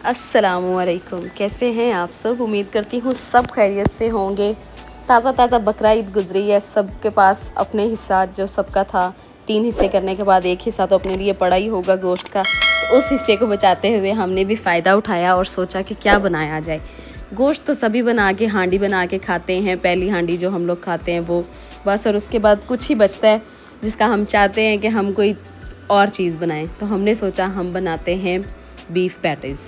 अस्सलामुअलैकुम। कैसे हैं आप सब? उम्मीद करती हूँ सब खैरियत से होंगे। ताज़ा ताज़ा बकरा ईद गुजरी है, सबके पास अपने हिस्सा जो सबका था 3 हिस्से करने के बाद एक हिस्सा तो अपने लिए पड़ा ही होगा गोश्त का। तो उस हिस्से को बचाते हुए हमने भी फ़ायदा उठाया और सोचा कि क्या बनाया जाए। गोश्त तो सभी बना के हांडी बना के खाते हैं, पहली हांडी जो हम लोग खाते हैं वो बस, और उसके बाद कुछ ही बचता है जिसका हम चाहते हैं कि हम कोई और चीज़ बनाएं। तो हमने सोचा हम बनाते हैं बीफ पैटीज़।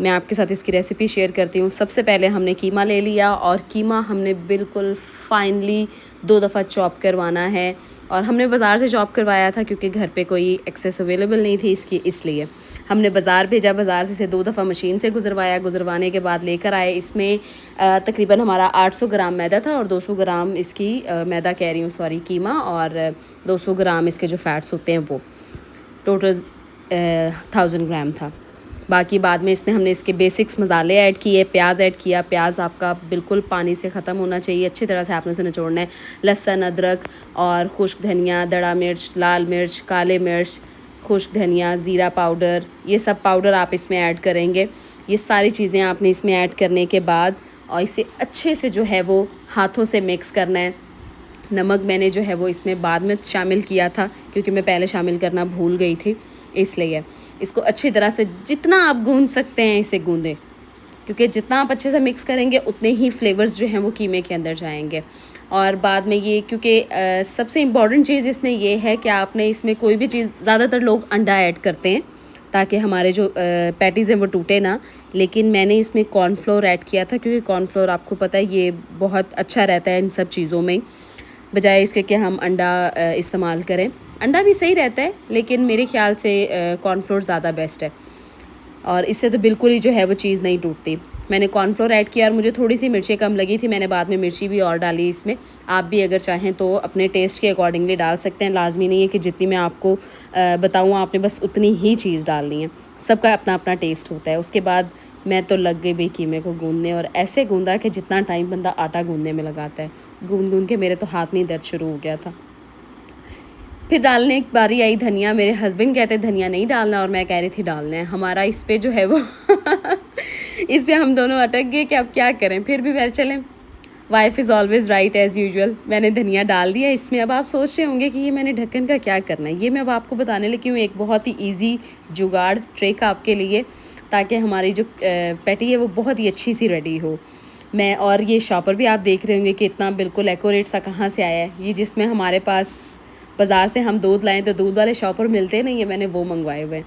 मैं आपके साथ इसकी रेसिपी शेयर करती हूँ। सबसे पहले हमने कीमा ले लिया और कीमा हमने बिल्कुल फाइनली 2 दफ़ा चॉप करवाना है। और हमने बाज़ार से चॉप करवाया था क्योंकि घर पे कोई एक्सेस अवेलेबल नहीं थी इसकी, इसलिए हमने बाज़ार भेजा। बाज़ार से इसे 2 दफ़ा मशीन से गुजरवाने के बाद लेकर आए। इसमें तकरीबन हमारा 800 ग्राम मैदा था और 200 ग्राम इसकी मैदा कह रही हूँ, सॉरी, कीमा, और 200 ग्राम इसके जो फ़ैट्स होते हैं वो टोटल 1000 ग्राम था। बाकी बाद में इसमें हमने इसके बेसिक्स मसाले ऐड किए, प्याज ऐड किया। प्याज आपका बिल्कुल पानी से ख़त्म होना चाहिए, अच्छी तरह से आपने उसे निचोड़ना है। लहसुन, अदरक और खुश्क धनिया, दड़ा मिर्च, लाल मिर्च, काले मिर्च, खुश्क धनिया, ज़ीरा पाउडर, ये सब पाउडर आप इसमें ऐड करेंगे। ये सारी चीज़ें आपने इसमें ऐड करने के बाद और इसे अच्छे से जो है वो हाथों से मिक्स करना है। नमक मैंने जो है वो इसमें बाद में शामिल किया था क्योंकि मैं पहले शामिल करना भूल गई थी, इसलिए इसको अच्छी तरह से जितना आप गूंद सकते हैं इसे गूंदें, क्योंकि जितना आप अच्छे से मिक्स करेंगे उतने ही फ्लेवर्स जो हैं वो कीमे के अंदर जाएंगे। और बाद में ये क्योंकि सबसे इम्पॉर्टेंट चीज़ इसमें ये है कि आपने इसमें कोई भी चीज़, ज़्यादातर लोग अंडा ऐड करते हैं ताकि हमारे जो पैटीज़ हैं वो टूटे ना, लेकिन मैंने इसमें कॉर्नफ्लोर ऐड किया था क्योंकि कॉर्नफ्लोर आपको पता है ये बहुत अच्छा रहता है इन सब चीज़ों में, बजाय इसके कि हम अंडा इस्तेमाल करें। अंडा भी सही रहता है लेकिन मेरे ख़्याल से कॉर्नफ्लोर ज़्यादा बेस्ट है और इससे तो बिल्कुल ही जो है वो चीज़ नहीं टूटती। मैंने कॉर्नफ्लोर ऐड किया और मुझे थोड़ी सी मिर्ची कम लगी थी, मैंने बाद में मिर्ची भी और डाली इसमें। आप भी अगर चाहें तो अपने टेस्ट के अकॉर्डिंगली डाल सकते हैं, लाजमी नहीं है कि जितनी मैं आपको बताऊँ आपने बस उतनी ही चीज़ डालनी है, सबका अपना अपना टेस्ट होता है। उसके बाद मैं तो लग गई भाई कीमे को गूंदने, और ऐसे गूंदा कि जितना टाइम बंदा आटा गूंदने में लगाता है, गूंद गूंद के मेरे तो हाथ में ही दर्द शुरू हो गया था। फिर डालने की बारी आई धनिया। मेरे हस्बैंड कहते धनिया नहीं डालना और मैं कह रही थी डालना है। हमारा इस पे जो है वो इस पे हम दोनों अटक गए कि अब क्या करें। फिर भी फिर चलें, wife is always right as usual. मैंने धनिया डाल दिया इसमें। अब आप सोच रहे होंगे कि ये मैंने ढक्कन का क्या करना है। ये मैं अब आपको बताने लगी हूँ एक बहुत ही ईजी जुगाड़ ट्रिक आपके लिए, ताकि हमारी जो पैटी है वो बहुत ही अच्छी सी रेडी हो। मैं और ये शॉपर भी आप देख रहे होंगे कि इतना बिल्कुल एक्यूरेट सा कहाँ से आया है। ये जिसमें हमारे पास बाज़ार से हम दूध लाएँ तो दूध वाले शॉपर मिलते नहीं है, मैंने वो मंगवाए हुए हैं।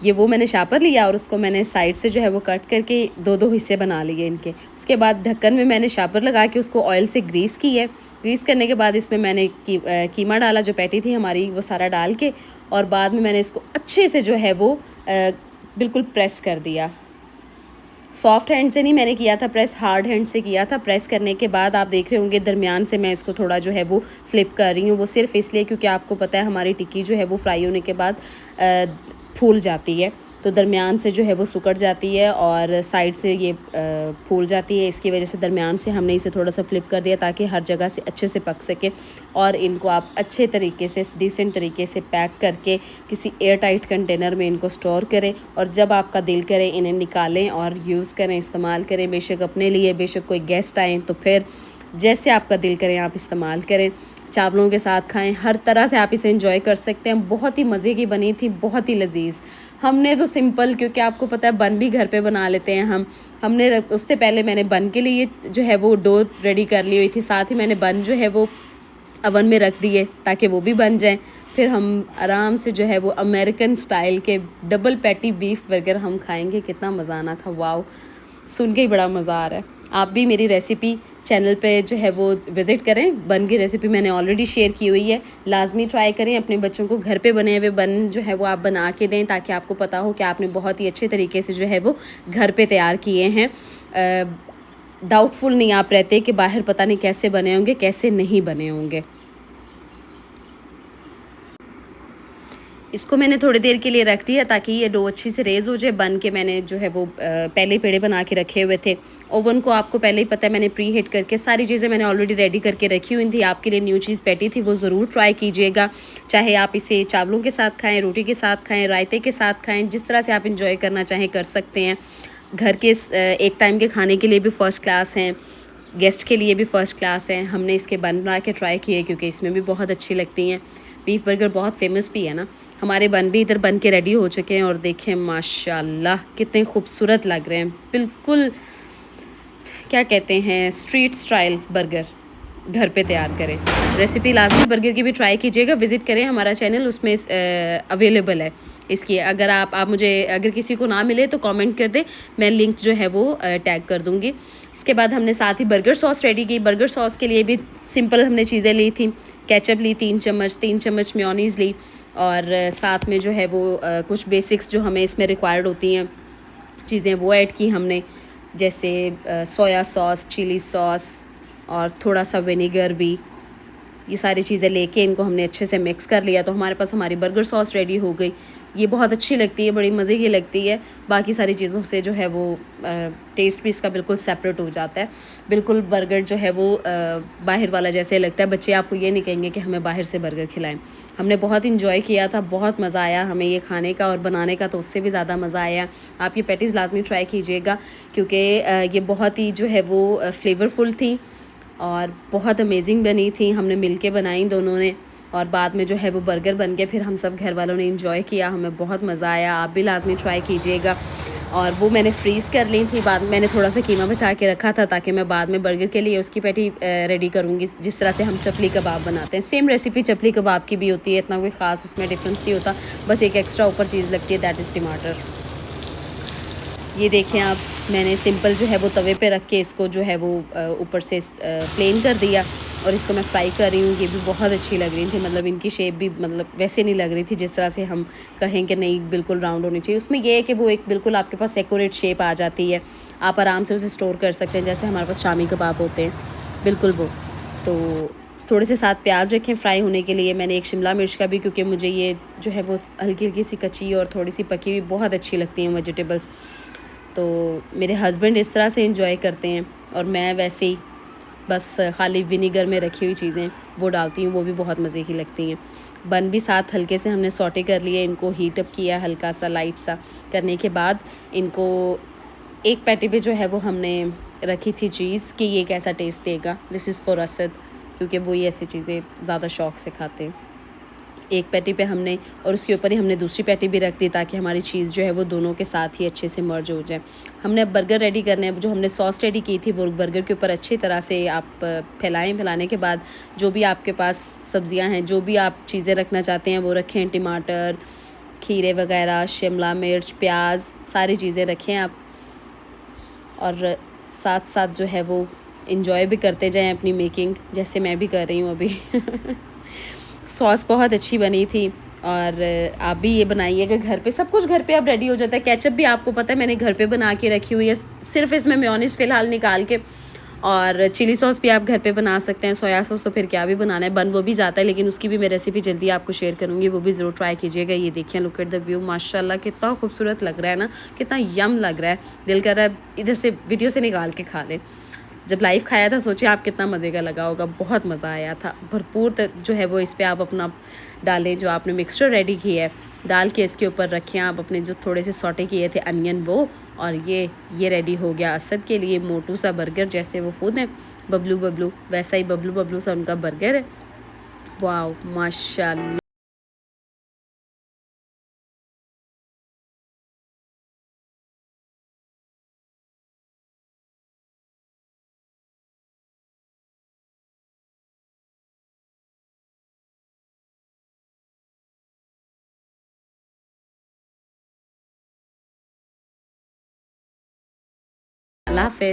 ये वो मैंने शापर लिया और उसको मैंने साइड से जो है वो कट करके 2-2 हिस्से बना लिए इनके। उसके बाद ढक्कन में मैंने शापर लगा के उसको ऑयल से ग्रीस की है। ग्रीस करने के बाद इसमें मैंने कीमा डाला, जो पैटी थी हमारी वो सारा डाल के, और बाद में मैंने इसको अच्छे से जो है वो बिल्कुल प्रेस कर दिया। सॉफ्ट हैंड से नहीं मैंने किया था प्रेस, हार्ड हैंड से किया था। प्रेस करने के बाद आप देख रहे होंगे दरमियान से मैं इसको थोड़ा जो है वो फ्लिप कर रही हूँ। वो सिर्फ इसलिए क्योंकि आपको पता है हमारी टिक्की जो है वो फ्राई होने के बाद फूल जाती है, तो दरमियान से जो है वो सुकड़ जाती है और साइड से ये फूल जाती है। इसकी वजह से दरमियान से हमने इसे थोड़ा सा फ्लिप कर दिया ताकि हर जगह से अच्छे से पक सके। और इनको आप अच्छे तरीके से, डिसेंट तरीके से पैक करके किसी एयर टाइट कंटेनर में इनको स्टोर करें, और जब आपका दिल करे इन्हें निकालें और यूज़ करें, इस्तेमाल करें। बेशक अपने लिए, बेशक कोई गेस्ट आएँ तो फिर जैसे आपका दिल करें आप इस्तेमाल करें। चावलों के साथ खाएं, हर तरह से आप इसे एंजॉय कर सकते हैं। बहुत ही मज़े की बनी थी, बहुत ही लजीज़। हमने तो सिंपल, क्योंकि आपको पता है बन भी घर पे बना लेते हैं हमने उससे पहले मैंने बन के लिए जो है वो डो रेडी कर ली हुई थी, साथ ही मैंने बन जो है वो अवन में रख दिए ताकि वो भी बन जाएं। फिर हम आराम से जो है वो अमेरिकन स्टाइल के डबल पैटी बीफ बर्गर हम खाएंगे। कितना मज़ा आना था, वाओ, सुन के ही बड़ा मज़ा आ रहा है। आप भी मेरी रेसिपी चैनल पे जो है वो विज़िट करें। बन की रेसिपी मैंने ऑलरेडी शेयर की हुई है, लाजमी ट्राई करें। अपने बच्चों को घर पे बने हुए बन जो है वो आप बना के दें ताकि आपको पता हो कि आपने बहुत ही अच्छे तरीके से जो है वो घर पे तैयार किए हैं। डाउटफुल नहीं आप रहते कि बाहर पता नहीं कैसे बने होंगे, कैसे नहीं बने होंगे। इसको मैंने थोड़ी देर के लिए रख दिया ताकि ये डो अच्छी से रेज़ हो जाए। बन के मैंने जो है वो पहले ही पेड़े बना के रखे हुए थे। ओवन को आपको पहले ही पता है मैंने प्री हीट करके सारी चीज़ें मैंने ऑलरेडी रेडी करके रखी हुई थी। आपके लिए न्यू चीज़ पैटी थी, वो ज़रूर ट्राई कीजिएगा। चाहे आप इसे चावलों के साथ खाएँ, रोटी के साथ खाएँ, रायते के साथ खाएँ, जिस तरह से आप इंजॉय करना चाहें कर सकते हैं। घर के एक टाइम के खाने के लिए भी फ़र्स्ट क्लास हैं, गेस्ट के लिए भी फ़र्स्ट क्लास हैं। हमने इसके बन बना के ट्राई किए क्योंकि इसमें भी बहुत अच्छी लगती हैं। बीफ बर्गर बहुत फेमस भी है ना। हमारे बन भी इधर बन के रेडी हो चुके हैं और देखें माशाल्लाह कितने खूबसूरत लग रहे हैं। बिल्कुल क्या कहते हैं, स्ट्रीट स्टाइल बर्गर घर पे तैयार करें। रेसिपी लाजमी बर्गर की भी ट्राई कीजिएगा, विज़िट करें हमारा चैनल, उसमें अवेलेबल है इसकी। अगर आप मुझे अगर किसी को ना मिले तो कमेंट कर दें, मैं लिंक जो है वो टैग कर दूँगी। इसके बाद हमने साथ ही बर्गर सॉस रेडी की। बर्गर सॉस के लिए भी सिंपल हमने चीज़ें ली थी। केचप ली 3 चम्मच मेयोनीज़ ली और साथ में जो है वो कुछ बेसिक्स जो हमें इसमें रिक्वायर्ड होती हैं चीज़ें वो ऐड की हमने, जैसे सोया सॉस, चिली सॉस और थोड़ा सा विनेगर भी। ये सारी चीज़ें लेके इनको हमने अच्छे से मिक्स कर लिया तो हमारे पास हमारी बर्गर सॉस रेडी हो गई। ये बहुत अच्छी लगती है, बड़ी मज़े की लगती है। बाकी सारी चीज़ों से जो है वो टेस्ट भी इसका बिल्कुल सेपरेट हो जाता है। बिल्कुल बर्गर जो है वो बाहर वाला जैसे लगता है। बच्चे आपको ये नहीं कहेंगे कि हमें बाहर से बर्गर खिलाएं। हमने बहुत इंजॉय किया था, बहुत मज़ा आया हमें ये खाने का और बनाने का तो उससे भी ज़्यादा मज़ा आया। आप ये पैटीज़ लाजमी ट्राई कीजिएगा क्योंकि ये बहुत ही जो है वो फ्लेवरफुल थी और बहुत अमेजिंग बनी थी। हमने मिलके बनाई दोनों ने और बाद में जो है वो बर्गर बन गए। फिर हम सब घर वालों ने इंजॉय किया, हमें बहुत मज़ा आया। आप भी लाजमी ट्राई कीजिएगा। और वो मैंने फ्रीज़ कर ली थी, बाद में मैंने थोड़ा सा कीमा बचा के रखा था ताकि मैं बाद में बर्गर के लिए उसकी पैटी रेडी करूँगी, जिस तरह से हम चपली कबाब बनाते हैं। सेम रेसिपी चपली कबाब की भी होती है, इतना कोई ख़ास उसमें डिफरेंस नहीं होता। बस एक एक्स्ट्रा ऊपर चीज़ लगती है, दैट इज़ टमाटर। ये देखें आप, मैंने सिंपल जो है वो तवे पे रख के इसको जो है वो ऊपर से प्लेन कर दिया और इसको मैं फ्राई कर रही हूँ। ये भी बहुत अच्छी लग रही थी, मतलब इनकी शेप भी मतलब वैसे नहीं लग रही थी जिस तरह से हम कहें कि नहीं बिल्कुल राउंड होनी चाहिए। उसमें ये है कि वो एक बिल्कुल आपके पास एक्यूरेट शेप आ जाती है, आप आराम से उसे स्टोर कर सकते हैं जैसे हमारे पास शामी कबाब होते हैं, बिल्कुल वो। तो थोड़े से साथ प्याज रखें फ्राई होने के लिए। मैंने एक शिमला मिर्च का भी, क्योंकि मुझे ये जो है वो हल्की हल्की सी कच्ची और थोड़ी सी पकी हुई बहुत अच्छी लगती हैं वेजिटेबल्स। तो मेरे हस्बैंड इस तरह से इंजॉय करते हैं और मैं वैसे ही बस खाली विनेगर में रखी हुई चीज़ें वो डालती हूँ, वो भी बहुत मज़े की लगती हैं। बन भी साथ हल्के से हमने सौटे कर लिए, इनको हीट अप किया हल्का सा लाइट सा करने के बाद इनको एक पैटी पे जो है वो हमने रखी थी चीज़ कि ये कैसा टेस्ट देगा। दिस इज़ फॉर असद, क्योंकि वो ये ऐसी चीज़ें ज़्यादा शौक से खाते हैं। एक पैटी पे हमने और उसके ऊपर ही हमने दूसरी पैटी भी रख दी ताकि हमारी चीज़ जो है वो दोनों के साथ ही अच्छे से मर्ज हो जाए। हमने अब बर्गर रेडी करने हैं। जो हमने सॉस रेडी की थी वो बर्गर के ऊपर अच्छी तरह से आप फैलाएं। फैलाने के बाद जो भी आपके पास सब्जियां हैं, जो भी आप चीज़ें रखना चाहते हैं वो रखें। टमाटर, खीरे वगैरह, शिमला मिर्च, प्याज, सारी चीज़ें रखें आप और साथ साथ जो है वो इंजॉय भी करते जाएं अपनी मेकिंग, जैसे मैं भी कर रही हूँ अभी। सॉस बहुत अच्छी बनी थी और आप भी ये बनाइएगा घर पे। सब कुछ घर पे अब रेडी हो जाता है। केचप भी आपको पता है मैंने घर पे बना के रखी हुई है, सिर्फ इसमें मेयोनीज़ फ़िलहाल निकाल के। और चिली सॉस भी आप घर पे बना सकते हैं। सोया सॉस तो फिर क्या भी बनाना है, बन वो भी जाता है, लेकिन उसकी भी मैं रेसिपी जल्दी आपको शेयर करूँगी, वो भी ज़रूर ट्राई कीजिएगा। ये देखिए, लुक एट द व्यू, माशाल्लाह कितना खूबसूरत लग रहा है ना, कितना यम लग रहा है। दिल कर रहा है इधर से वीडियो से निकाल के खा लें। जब लाइव खाया था सोचिए आप कितना मज़े का लगा होगा, बहुत मज़ा आया था। भरपूर जो है वो इस पे आप अपना डालें, जो आपने मिक्सचर रेडी किया है डाल के इसके ऊपर रखें आप अपने जो थोड़े से सौटे किए थे अनियन वो। और ये रेडी हो गया असद के लिए मोटू सा बर्गर, जैसे वो खुद हैं बबलू बबलू, वैसा ही बबलू बबलू सा उनका बर्गर है। वाह माशाल्लाह। अल्लाह हाफ़िज़।